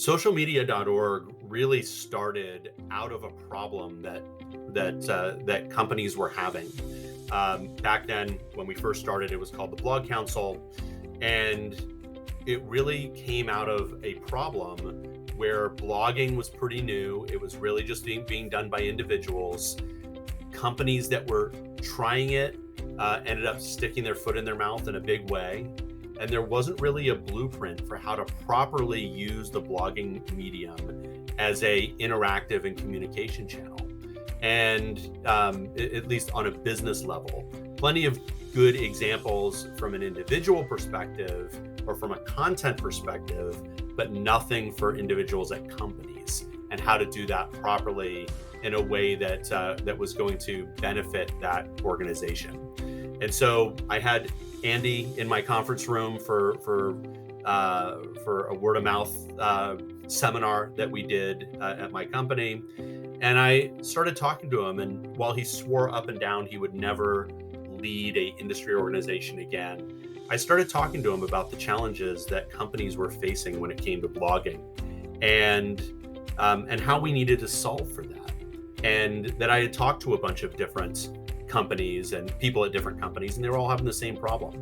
Socialmedia.org really started out of a problem that companies were having. Back then, when we first started, it was called the Blog Council, and it really came out of a problem where blogging was pretty new. It was really just being done by individuals. Companies that were trying it ended up sticking their foot in their mouth in a big way. And there wasn't really a blueprint for how to properly use the blogging medium as a interactive and communication channel. And at least on a business level, plenty of good examples from an individual perspective or from a content perspective, but nothing for individuals at companies and how to do that properly in a way that was going to benefit that organization. And so I had Andy in my conference room for a word of mouth seminar that we did at my company. And I started talking to him, and while he swore up and down he would never lead a industry organization again, I started talking to him about the challenges that companies were facing when it came to blogging, and how we needed to solve for that. And that I had talked to a bunch of different companies and people at different companies, and they were all having the same problem.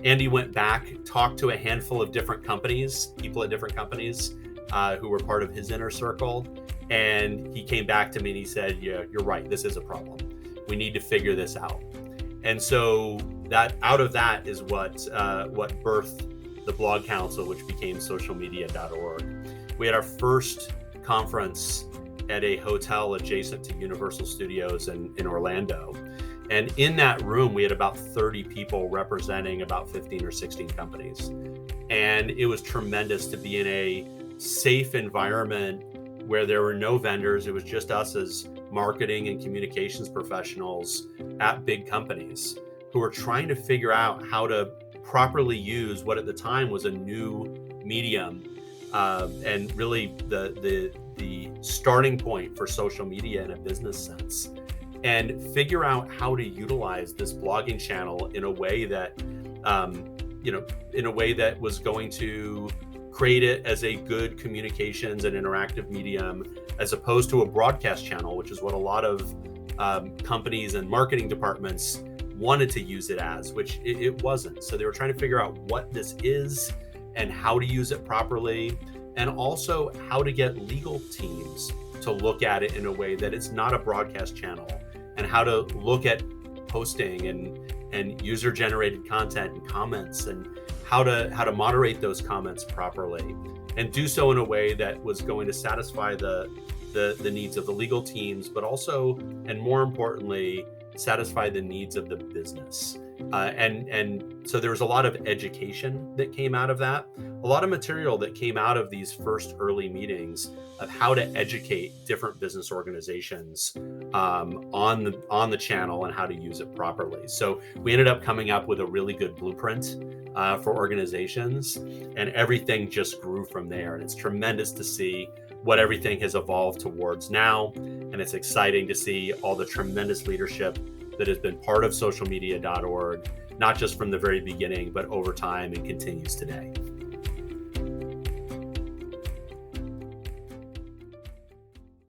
Andy went back, talked to a handful of different companies, people at different companies who were part of his inner circle. And he came back to me and he said, yeah, you're right. This is a problem. We need to figure this out. And so that out of that is what birthed the Blog Council, which became socialmedia.org. We had our first conference at a hotel adjacent to Universal Studios in Orlando. And in that room, we had about 30 people representing about 15 or 16 companies. And it was tremendous to be in a safe environment where there were no vendors. It was just us as marketing and communications professionals at big companies who were trying to figure out how to properly use what at the time was a new medium, and really the starting point for social media in a business sense, and figure out how to utilize this blogging channel in a way that was going to create it as a good communications and interactive medium, as opposed to a broadcast channel, which is what a lot of companies and marketing departments wanted to use it as, which it wasn't. So they were trying to figure out what this is and how to use it properly, and also how to get legal teams to look at it in a way that it's not a broadcast channel, and how to look at posting and user-generated content and comments, and how to moderate those comments properly, and do so in a way that was going to satisfy the needs of the legal teams, but also, and more importantly, satisfy the needs of the business. And so there was a lot of education that came out of that, a lot of material that came out of these first early meetings of how to educate different business organizations on the channel and how to use it properly. So we ended up coming up with a really good blueprint for organizations, and everything just grew from there. And it's tremendous to see what everything has evolved towards now. And it's exciting to see all the tremendous leadership that has been part of socialmedia.org, not just from the very beginning, but over time, and continues today.